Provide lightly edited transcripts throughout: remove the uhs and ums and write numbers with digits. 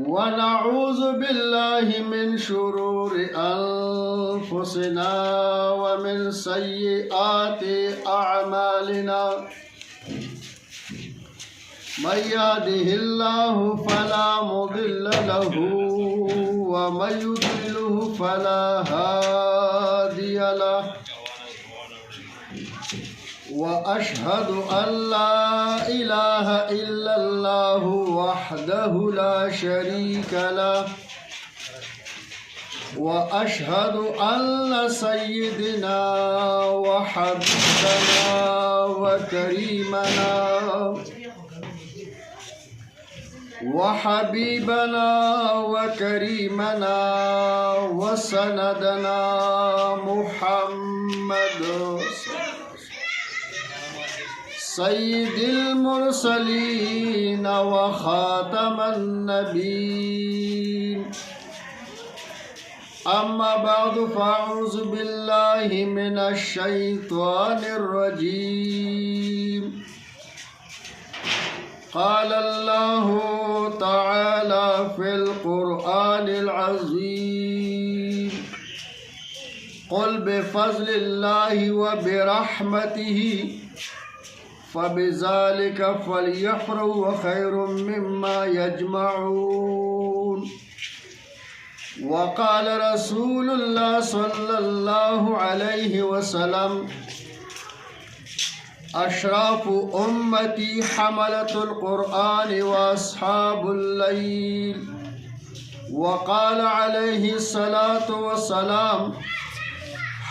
ونعوذ بالله من شرور أنفسنا ومن سيئات أعمالنا من يهده الله فلا مضل له ومن يضلله فلا هادي له وأشهد أن لا إله إلا الله وحده لا شريك له وأشهد أن سيدنا وحبيبنا وكريمنا وسندنا محمد سيد المرسلين وخاتم النبيين. أما بعد فأعوذ بالله من الشيطان الرجيم. قال الله تعالى في القرآن العظيم قل بفضل الله وبرحمته فبذلك فليفرحوا خير مما يجمعون. وقال رسول الله صلى الله عليه وسلم أشراف أمتي حملة القرآن وأصحاب الليل. وقال عليه الصلاة والسلام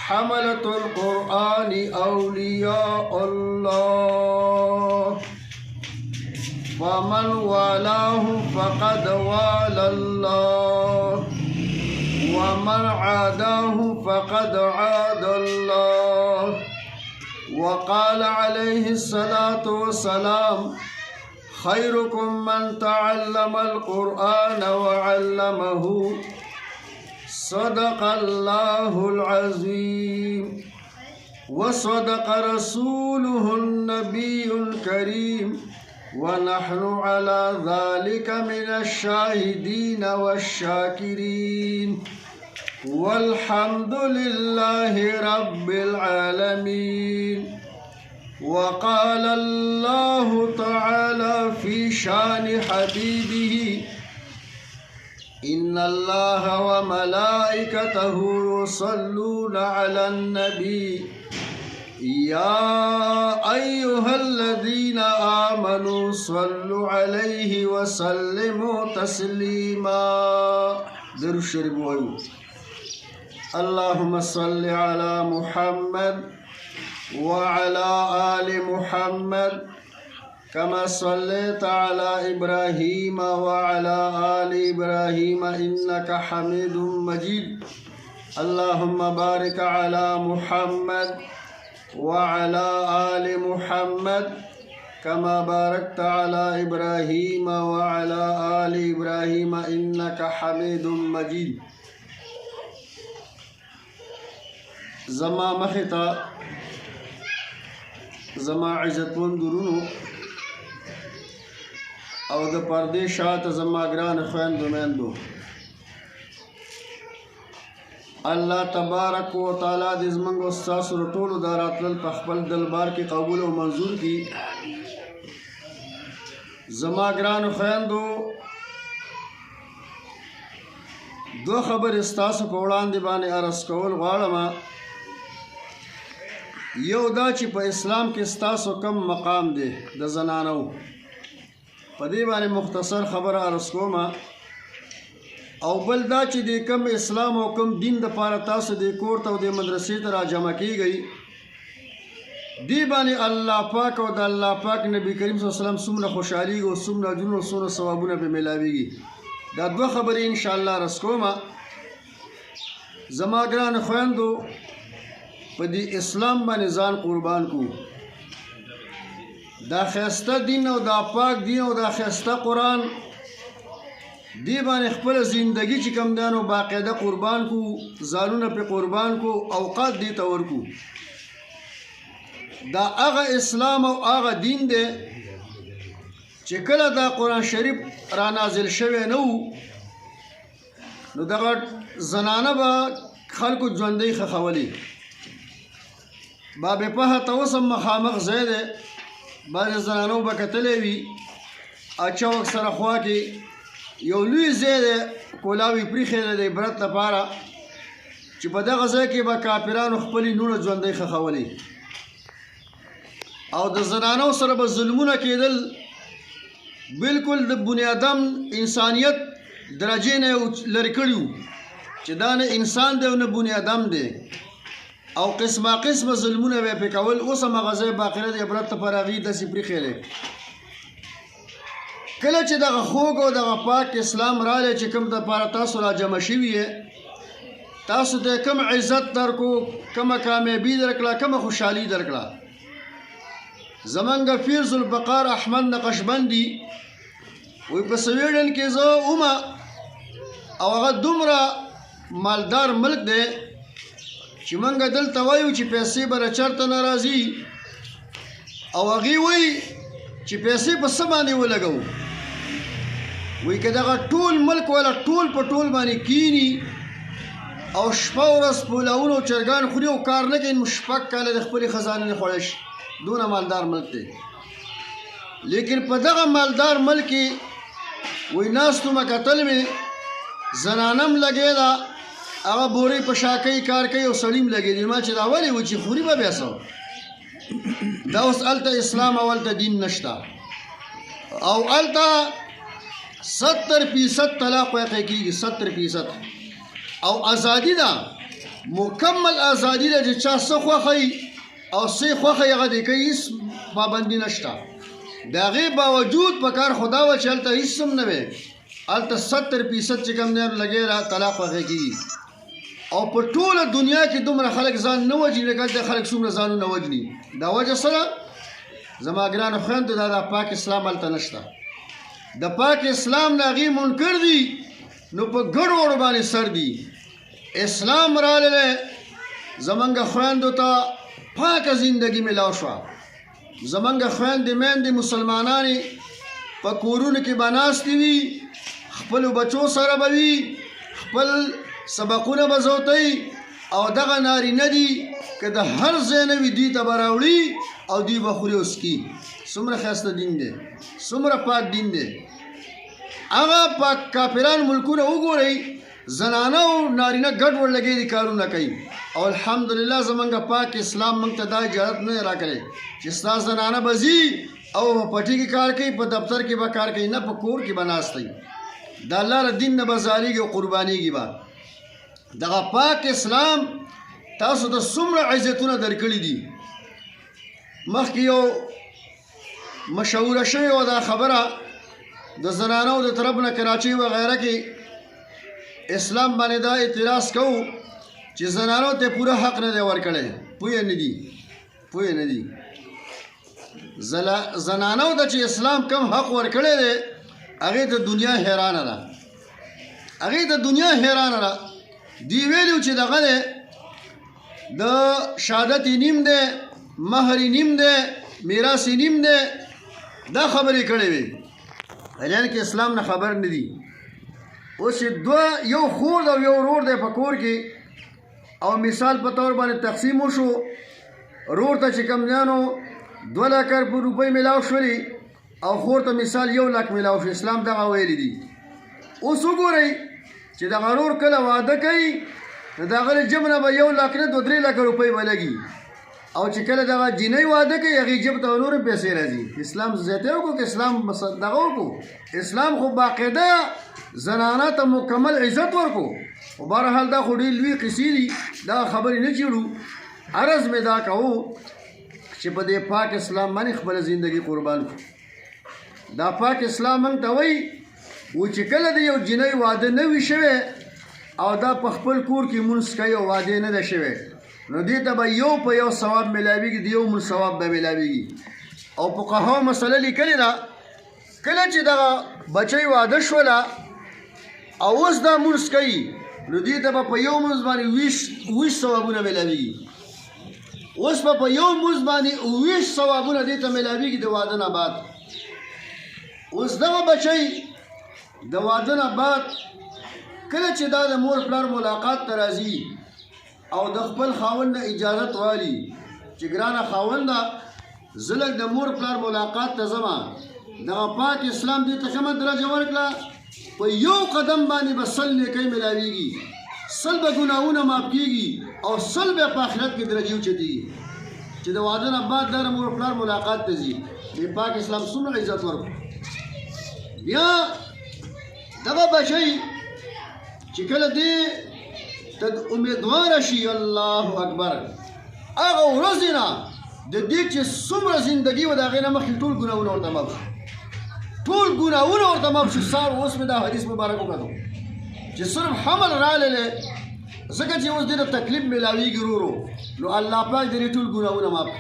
حملة القرآن أولياء الله فمن والاه فقد والى الله ومن عاداه فقد عاد الله. وقال عليه الصلاة والسلام خيركم من تعلم القرآن وعلمه. صدق الله العظيم وصدق رسوله النبي الكريم ونحن على ذلك من الشاهدين والشاكرين والحمد لله رب العالمين. وقال الله تعالى في شان حبيبه إن الله وملائكته يصلون على النبي يا أيها الذين آمنوا صلوا عليه وسلموا تسليما. درود شریف وایو. اللهم صل على محمد وعلى آل محمد كما صليت على إبراهيم وعلى آل إبراهيم إنك حميد مجيد. اللهم بارك على محمد وعلى آل محمد كما باركت على إبراهيم وعلى آل إبراهيم إنك حميد مجيد. زما مختا زما عزتمن درونو او د پردې شاته زما ګران خویندو میندو، الله تبارک و تعالی دې زموږ او ستاسو د ټولو دا راتلل په خپل دربار کې قبول او منظور کړي. زما ګران خویندو دو خبرې ستاسو په وړاندې باندې عرض کول غواړم. یو دا چې په اسلام کې ستاسو کم مقام دی د زنانو، په دې باندې مختصر خبره عرض کوم. او بل دا چې د کم اسلام او کم دین د پاره تاسو د کور ته او د مدرسې ته را جمع کیږئ، دی باندې الله پاک او د الله پاک نبی کریم صلی الله علیه وسلم څومره خوشحالي او څومره اجرونه او څومره ثوابونه به ملاویږي. دا دوه خبرې ان شاء الله عرض کوم. زما ګران خویندو په دې اسلام باندې ځان قربان کو. دا خسته دین او دا پاک دین او دا خسته قرآن دی باندې خپل زندگی چې کم دانو باقاعده قربان کو، ځانونه په قربان کو، اوقات دی ته ورکو. دا هغه اسلام او هغه دین دی چې کله دا قرآن شریف را نازل شوی نه و نو دغه زنانه به خلکو ژوندۍ ښخولې. باب پهه ته اوس هم مخامخ ځای دی، بعضې زنانو به کتلی وي چوک سره خوا کې یو لوی ځای دی، کولاوي پریښی دی د عبرت لپاره چې په دغه ځای کې به کافرانو خپلې لوڼه ژوندۍ ښخولې او د زنانو سره به ظلمونه کېدل. بالکل د بني آدم انسانیت درجې نه لرې کړي وو چې دا نه انسان دی او نه بني آدم دی، او قسمه قسمه ظلمونه به یې پرې کول. اوس هم هغه ځای باقي د عبرت لپاره هغې داسې پرېښی دی. کله چې دغه خوږ او دغه پاک اسلام رالی چې کوم دپاره تاسو را جمع شوي یې، تاسو ته کوم عزت درکو، کومه کامیابي درکړه، کومه خوشحالي درکړه. زمونږ پیر ذوالفقار احمد نقشبندي وی په سویډن کې زه ومه او هغه دومره مالدار ملک دی چې موږ دلته وایو چې پیسې به چېرته نه راځي، او هغې وایي چې پیسې په څه باندې ولګوو. وایي که دغه ټول ملک والا ټول په ټول باندې کینی او شپه ورځ پولاونه او چرګان خوري او کار نه کوي، نو شپږ کاله د خپلې خزانې نه خوړی شي. دونه مالدار ملک دی. لیکن په دغه مالدار ملک کې وایي ناستو مه کتل مې زنانم لګېده، هغه بورې په شاکۍ کار کوي او سړي م لګېدي. ما چې دا ولې و چې خوري به بیا څه دا اوس هلته اسلام او هلته دین نشته، او هلته 70% طلاق واقع کېږي، 70%. او ازادي ده، مکمل ازادي ده چې چا څه خوښوي او څه خوښوي هغه دې کوي، هېڅ پابندي نشته. د هغې باوجود په کار خو دا وه چې هلته هېڅ هم نه وی، هلته 70% چې کوم دی لګې را طلاق واقع کېږي. او په ټوله دنیا کې دومره خلک ځان نه وجني لکه هلته خلک څومره ځانونه وجني. دا وجه سره زما ګرانو خویندو دا د پاک اسلام هلته نشته. د پاک اسلام نه هغې منکر دي نو په ګډو وړو باندې سر دي. اسلام راغلی زمونږ خویندو ته پاکه زندګي میلاو شوه. زمونږ خویندې میندې مسلمانانې په کورونو کې به ناستې وي، خپلو بچو سره به وي، خپل سبقونه به زوتی، او دغه نارینه دي که د هر ځای نه وي دوی ته به راوړي او دوی به خوري او څکي. څومره ښایسته دین دی، څومره پاک دین دی. هغه پاک کافران ملکونه وګورئ، زنانه او نارینه ګډ وډ لګې دي کارونه کوي. او الحمدلله زمونږ پاک اسلام موږ ته دا اجازت نه دی راکړی چې ستا زنانه به ځي او په پټي کې کار کوي، په دفتر کې به کار کوي، نه په کور کې به ناستی. د الله ر دین نه به زاریږي او قربانیږي به. دغه پاک اسلام تاسو ته څومره عزتونه درکړي دي. مخکې یو مشهوره شوې وه دا خبره د زنانو د طرف نه کراچۍ وغیره کې اسلام باندې دا اعتراض کوو چې زنانو ته پوره حق نه دی ورکړی. پوه نه دي، پوه نه دي. زنانو ته چې اسلام کم حق ورکړی دی هغې ته دنیا حیرانه ده، هغې ته دنیا حیرانه ده. دی ویلو چې دغه دی د شهادت نیم دی، مهر نیم دی، میراث نیم دی، دا خبرې کړې وي. حالانکه کې اسلام نه خبر نه دي. اوس دوه یو خور او یو ورور دی په کور کې، او مثال په طور باندې تقسیم وشو. ورور ته چې کوم دیانو 2 لک روپۍ میلاو شولې او خور ته مثال 1 لک میلاو شو. اسلام دغه ویلي دي. اوس وګورئ چې دغه ورور کله واده کوي نو د هغه له جیب نه به 1 لک نه 2-3 لکه روپۍ به لګي، او چې کله دغه جینۍ واده کوي هغې جیب ته نورې پیسې راځي. اسلام زیاتی وکړو که اسلام دغه وکړو؟ اسلام خو باقاعده زنانه ته مکمل عزت ورکړو. خو بهرحال دا خو ډېر لوی قصې دي، دغه خبرې نه چیړو. عرض مې دا کوو چې په دې پاک اسلام باندې خپله زندګي قربان کړو. دا پاک اسلام موږ ته وایي و چې کله د یو جینۍ واده نه وي شوی او دا په خپل کور کې مونځ کوي او واده نه ده شوی، نو دې ته به یو په یو ثواب میلاویږي، د یو مونځ ثواب به میلاویږي. او فقهاو مسله لیکلې ده کله چې دغه بچی واده شوله او اوس دا مونځ کوي نو دې ته به په یو مونځ باندې 20 ثوابونه میلاویږي. اوس به په یو مونځ باندې 20 ثوابونه دې ته میلاویږي د واده نه بعد. اوس دغه بچی د واده نه بعد کله چې دا د مور پلار ملاقات ته راځي او د خپل خاوند نه اجازت والي چې ګرانه خاونده زه لږ د مور پلار ملاقات ته ځمه دغه پاک اسلام دې ته ښه درجه ورکړه په یو قدم باندې به سل نیکۍ ملاویږي سل به ګناهونه معاف کېږي او سل به په آخرت کې درجې اوچتېږي چې د واده نه بعد دا د مور پلار ملاقات ته ځي دې پاک اسلام څومره عزت ورکړو بیا دغه بچی چې کله دې ته امیدواره شي الله اکبر هغه ورځې نه د دې چې څومره زندګي وه د هغې نه مخکې ټول ګناهونه ورته معاف شو ټول ګناهونه ورته معاف شو سار اوس مې دا حدیث مبارک وکتو چې صرف حمل راغلی ځکه چې اوس دې ته تکلیف میلاویږي ورو نو الله پاک دې ټول ګناهونه معاف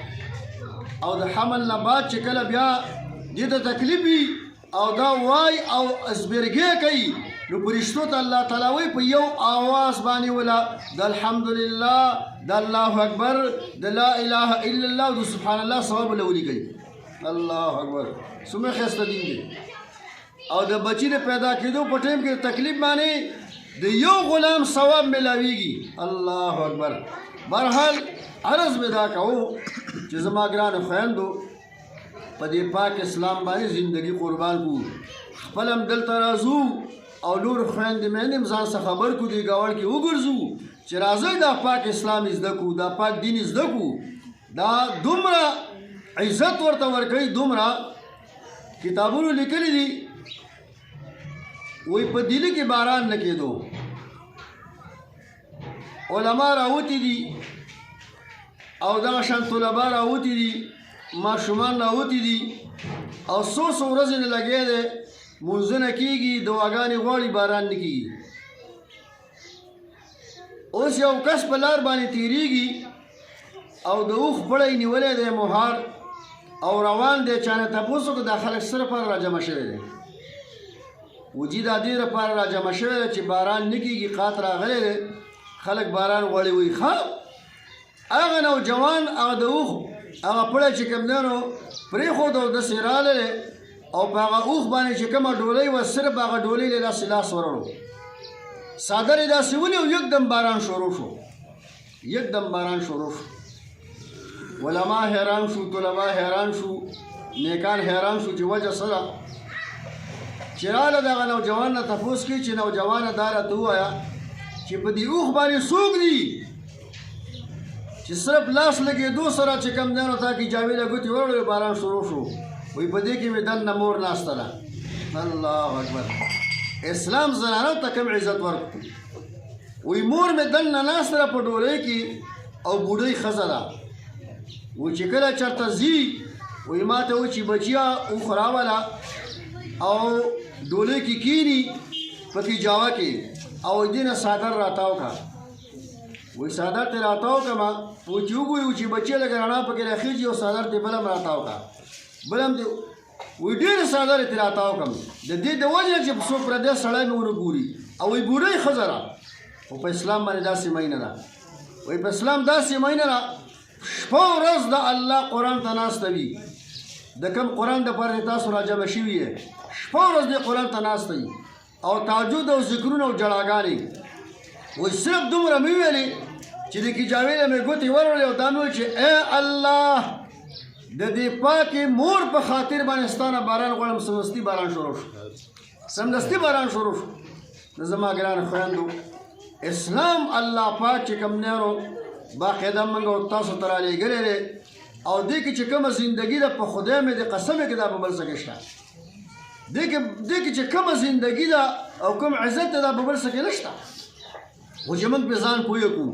او د حمل نه بعد چې کله بیا دې ته تکلیف وي او دا وای او ازبرګې کوي نو پرشتو ته الله تعالی وایي په یو آواز باندې ولا د الحمدلله د الله اکبر د لا اله الا الله د سبحان الله ثواب له ولیکي الله اکبر څومره ښایسته دین دی او د بچی د پیدا کېدو په ټایم کې تکلیف باندې د یو غلام ثواب ملاویږي الله اکبر بهرحال عرض مې دا کوو چې زما ګرانو خویندو په دې پاک اسلام باندې زندگی قربان کو خپل هم دلته راځو او نور خویندې مې هم ځان څخه خبر کو دې ګاوړ کې وګرځو چې راځئ دا پاک اسلام زده کو دا پاک دین زده کو دا دومره عزت ورته ورکوي دومره کتابونو لیکلي دي وی په دلی کې باران نه کېدو علما راوتي دي او دغه شان طلبا راوتي دي ماشومان راوتي دي او څو ورځې نه لګیا دی مونځونه کېږي دعاګانې غواړي باران نه کېږي اوس یو کس په لار باندې تېرېږي او د اوښ بړی نیولی دی مهار او روان دی چا نه تپوس وکړو دا خلک څه لپاره راجمع شوی دی وجي دا دې لپاره راجمع شوی دی چې باران نه کېږي قات راغلی دی خلک باران غواړي وایي ښه هغه نوجوان هغه د اوښ هغه پړی چې کوم دی نو پرېښود او داسې راغلی او په هغه اوښ باندې چې کومه ډولۍ وه صرف هغه ډولۍ له داسې لاس ورړو څادر یې داسې ونیو یکدم باران شروع شو یکدم باران شروع شو علما حیران شو طلبا حیران شو نیکان حیران شو چې وجه څه ده چې راله دغه نوجوان نه تپوس کوي چې نوجوانه دا راته ووایه چې په دې اوښ باندې څوک دي چې صرف لاس لګېدو سره چې کوم دی نو تا کې جاویده ګوتې وروړې باران شروع شو وایي په دې کې مې دننه مور ناسته ده الله اکبر اسلام زنانو ته کوم عزت ورکړو وایي مور مې دننه ناسته ده په ډولۍ کې او بوډۍ ښځه ده وایي چې کله چېرته ځي وایي ما ته وایي چې بچیا اوښ راوله او ډولۍ کې کینی پکې جاوه کې او دې نه څادر راتاو کړه وایي څادر ترې راتاو کړمه وایي چې وګوري چې بچی لږ رڼا پکې راخېږي او څادر ترې بل هم راتاو کړه بل هم دې وایي ډېرې څادر یې ترې راتاو کړم د دې د وجې چې څوک پردی سړی مې ونه ګوري او وایي بوډۍ ښځه ده خو په اسلام باندې داسې مینه ده وایي په اسلام داسې مینه ده شپه ورځ د الله قرآن ته ناسته وي د کوم قرآن دپاره چې تاسو راجمع شوي یې شپه ورځ دې قرآن ته ناسته وي او تهجد او ذکرونه او جړاګانې وایي صرف دومره مې ویلې چې د کجاوې نه مې ګوتې وروړې او دا مې ویل چې ای الله د دې پاکې مور په خاطر باندې ستا نه باران غواړم سمدستي باران شروع شو سمدستي باران شروع شو نو زما ګرانو خویندو اسلام الله پاک چې کوم دی نو باقاعده موږ او تاسو ته رالیږلی دی او دې کې چې کومه زندګي ده په خدای مې د قسم کې دا په بل څه کې شته دې کې چې کومه زندګي ده او کوم عزت ده دا په بل څه کې نشته خو چې موږ پرې ځان پوه کړو